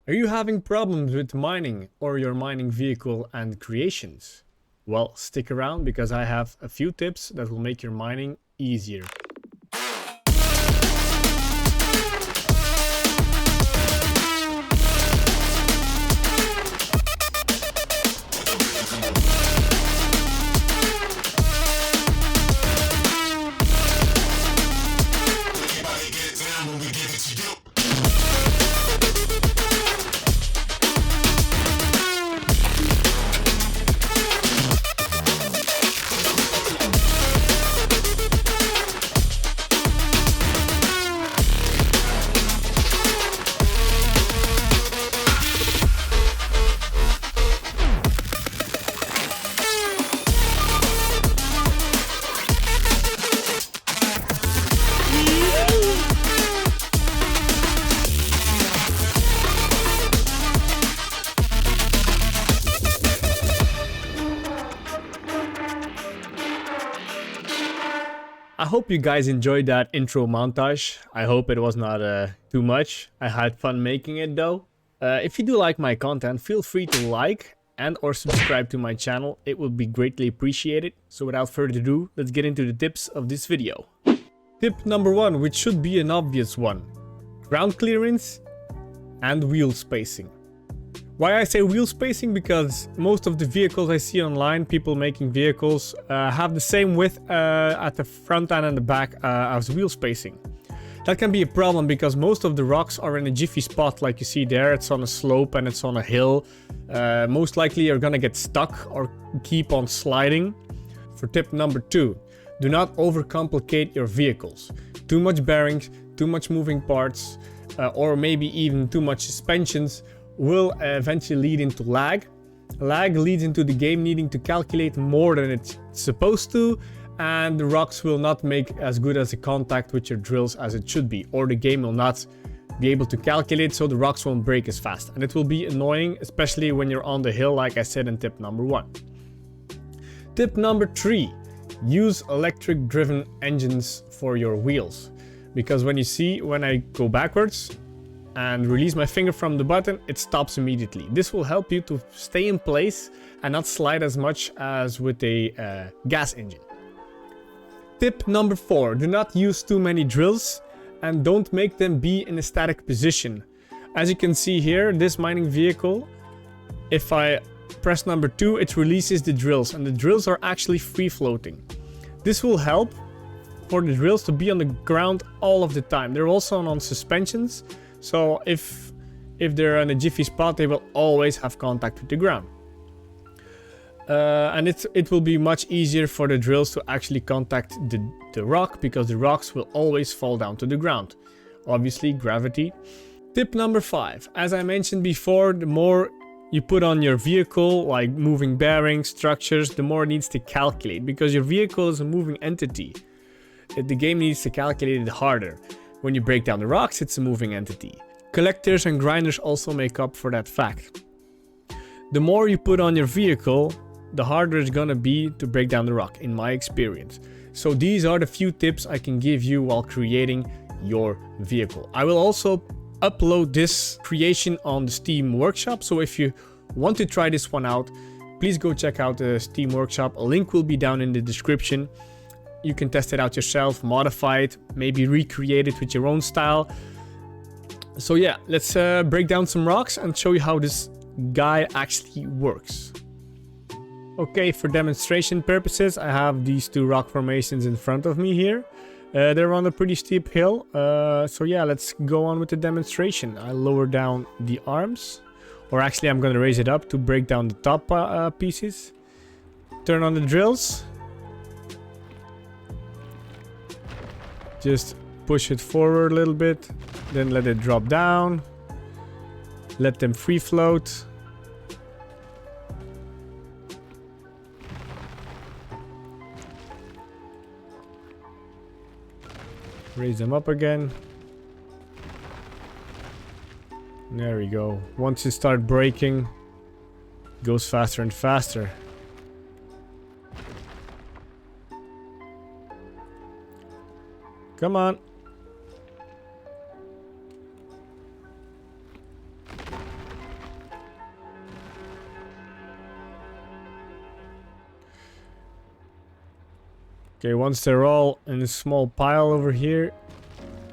Are you having problems with mining or your mining vehicle and creations? Well, stick around because I have a few tips that will make your mining easier. I hope you guys enjoyed that intro montage. I hope it was not too much. I had fun making it though. If you do like my content, feel free to like and or subscribe to my channel. It would be greatly appreciated. So without further ado, let's get into the tips of this video. Tip number 1, which should be an obvious one. Ground clearance and wheel spacing. Why I say wheel spacing? Because most of the vehicles I see online, people making vehicles, have the same width at the front end and the back as wheel spacing. That can be a problem because most of the rocks are in a jiffy spot like you see there. It's on a slope and it's on a hill. Most likely you're gonna get stuck or keep on sliding. For tip number 2, do not overcomplicate your vehicles. Too much bearings, too much moving parts, or maybe even too much suspensions will eventually lead into lag. Lag leads into the game needing to calculate more than it's supposed to, and the rocks will not make as good as a contact with your drills as it should be, or the game will not be able to calculate, so the rocks won't break as fast, and it will be annoying, especially when you're on the hill, like I said in tip number 1. Tip number 3, use electric driven engines for your wheels, because when I go backwards and release my finger from the button, it stops immediately. This will help you to stay in place and not slide as much as with a gas engine. Tip number 4, do not use too many drills and don't make them be in a static position. As you can see here, this mining vehicle, if I press number 2, it releases the drills, and the drills are actually free floating. This will help for the drills to be on the ground all of the time. They're also on suspensions, so if they're in a jiffy spot, they will always have contact with the ground. And it will be much easier for the drills to actually contact the rock, because the rocks will always fall down to the ground. Obviously, gravity. Tip number 5. As I mentioned before, the more you put on your vehicle, like moving bearings, structures, the more it needs to calculate, because your vehicle is a moving entity. The game needs to calculate it harder. When you break down the rocks, it's a moving entity. Collectors and grinders also make up for that fact. The more you put on your vehicle, the harder it's gonna be to break down the rock, in my experience. So these are the few tips I can give you while creating your vehicle. I will also upload this creation on the Steam Workshop, so if you want to try this one out, please go check out the Steam Workshop. A link will be down in the description. You can test it out yourself, modify it, maybe recreate it with your own style. So yeah, let's break down some rocks and show you how this guy actually works. Okay, for demonstration purposes, I have these 2 rock formations in front of me here. They're on a pretty steep hill. So yeah, let's go on with the demonstration. I lower down the arms, or actually I'm gonna raise it up to break down the top pieces. Turn on the drills. Just push it forward a little bit, then let it drop down. Let them free float. Raise them up again. There we go. Once you start breaking, it goes faster and faster. Come on. Okay, once they're all in a small pile over here,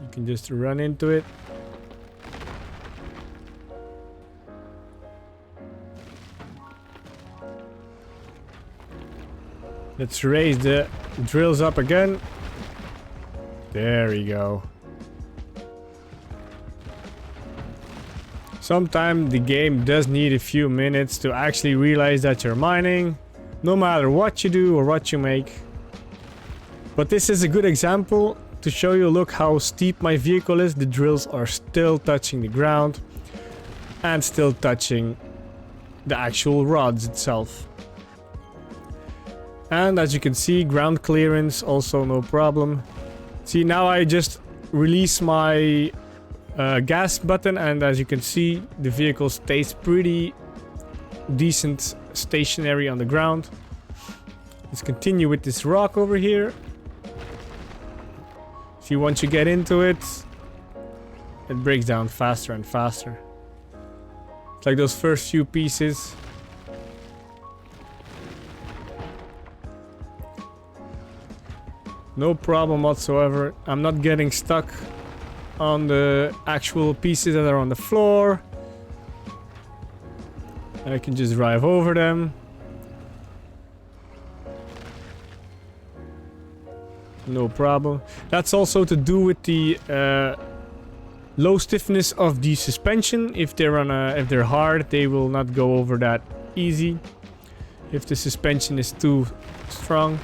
you can just run into it. Let's raise the drills up again. There we go. Sometimes the game does need a few minutes to actually realize that you're mining, no matter what you do or what you make. But this is a good example to show you, look how steep my vehicle is. The drills are still touching the ground and still touching the actual rods itself. And as you can see, ground clearance also no problem. See, now I just release my gas button, and as you can see, the vehicle stays pretty decent stationary on the ground. Let's continue with this rock over here. See, once you get into it, it breaks down faster and faster. It's like those first few pieces. No problem whatsoever. I'm not getting stuck on the actual pieces that are on the floor. I can just drive over them. No problem. That's also to do with the low stiffness of the suspension. If they're hard, they will not go over that easy. If the suspension is too strong.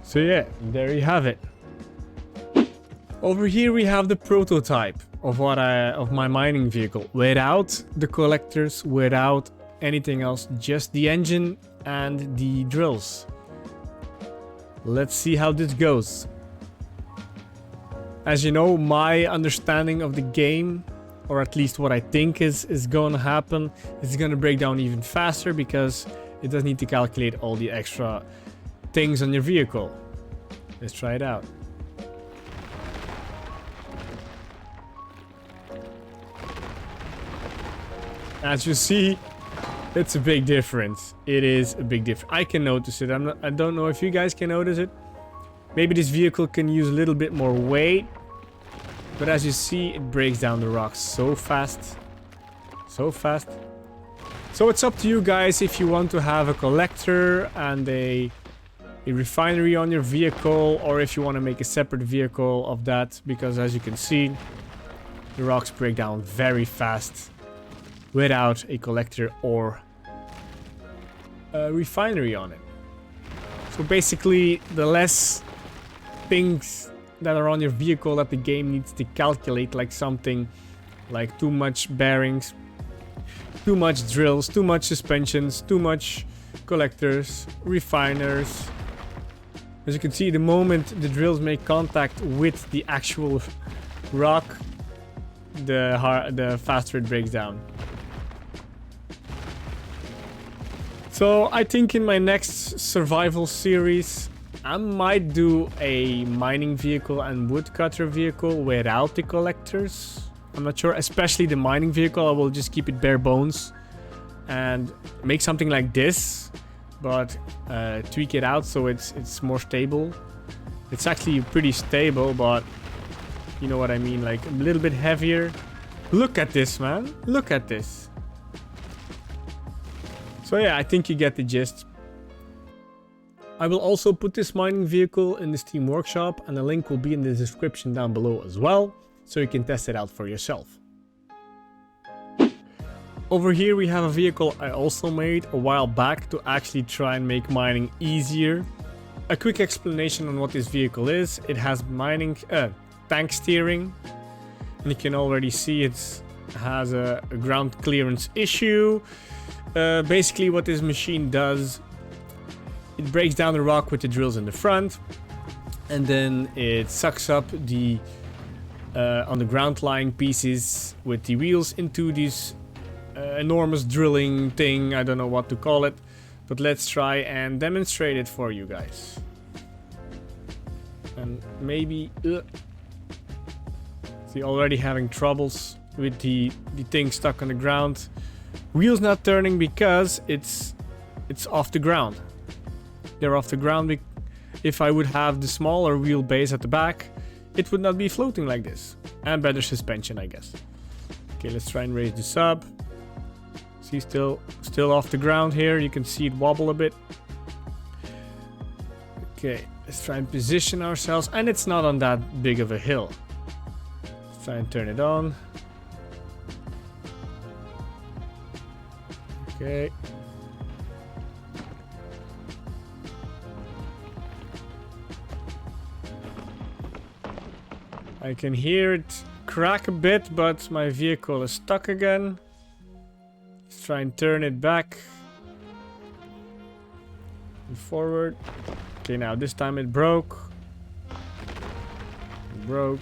So yeah, there you have it. Over here we have the prototype of my mining vehicle, without the collectors, without anything else, just the engine and the drills. Let's see how this goes. As you know, my understanding of the game, or at least what I think is going to happen, is going to break down even faster because it doesn't need to calculate all the extra things on your vehicle. Let's try it out. As you see, it's a big difference. It is a big difference. I can notice it. I don't know if you guys can notice it. Maybe this vehicle can use a little bit more weight. But as you see, it breaks down the rocks so fast. So fast. So it's up to you guys if you want to have a collector and a refinery on your vehicle, or if you want to make a separate vehicle of that, because as you can see, the rocks break down very fast without a collector or a refinery on it. So basically, the less things that are on your vehicle that the game needs to calculate, like something like too much bearings, too much drills, too much suspensions, too much collectors, refiners. As you can see, the moment the drills make contact with the actual rock, the faster it breaks down. So I think in my next survival series, I might do a mining vehicle and woodcutter vehicle without the collectors. I'm not sure, especially the mining vehicle. I will just keep it bare bones and make something like this, but tweak it out so it's more stable. It's actually pretty stable, but you know what I mean, like a little bit heavier. Look at this, man. Look at this. So yeah, I think you get the gist. I will also put this mining vehicle in the Steam Workshop, and the link will be in the description down below as well, so you can test it out for yourself. Over here we have a vehicle I also made a while back to actually try and make mining easier. A quick explanation on what this vehicle is. It has mining tank steering, and you can already see it has a ground clearance issue. Basically what this machine does, it breaks down the rock with the drills in the front, and then it sucks up the on the ground lying pieces with the wheels into this enormous drilling thing. I don't know what to call it, but let's try and demonstrate it for you guys. And maybe see, already having troubles with the thing stuck on the ground. Wheels not turning because it's off the ground. They're off the ground. If I would have the smaller wheelbase at the back, it would not be floating like this. And better suspension, I guess. Okay, let's try and raise this up. See, still off the ground here. You can see it wobble a bit. Okay, let's try and position ourselves. And it's not on that big of a hill. Let's try and turn it on. Okay. I can hear it crack a bit, but my vehicle is stuck again. Let's try and turn it back and forward. Okay, now this time it broke. It broke.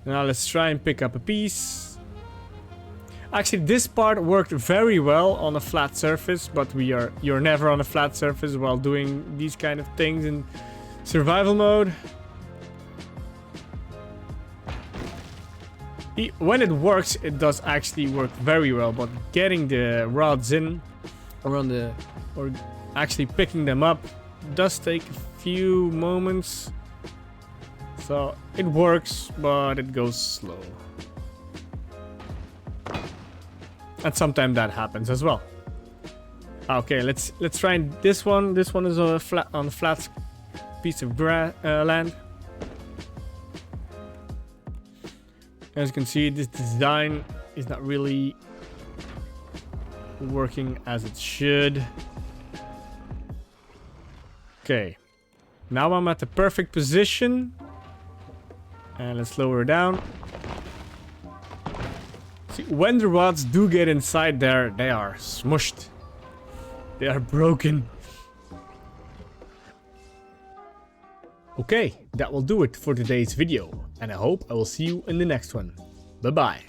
Now let's try and pick up a piece. Actually, this part worked very well on a flat surface, but you're never on a flat surface while doing these kind of things in survival mode. When it works, it does actually work very well, but getting the rods in or actually picking them up does take a few moments. So it works, but it goes slow. And sometimes that happens as well. Okay, let's try this one. This one is on a flat piece of land. As you can see, this design is not really working as it should. Okay, now I'm at the perfect position. And let's lower down. See, when the rods do get inside there, they are smushed. They are broken. Okay, that will do it for today's video. And I hope I will see you in the next one. Bye bye.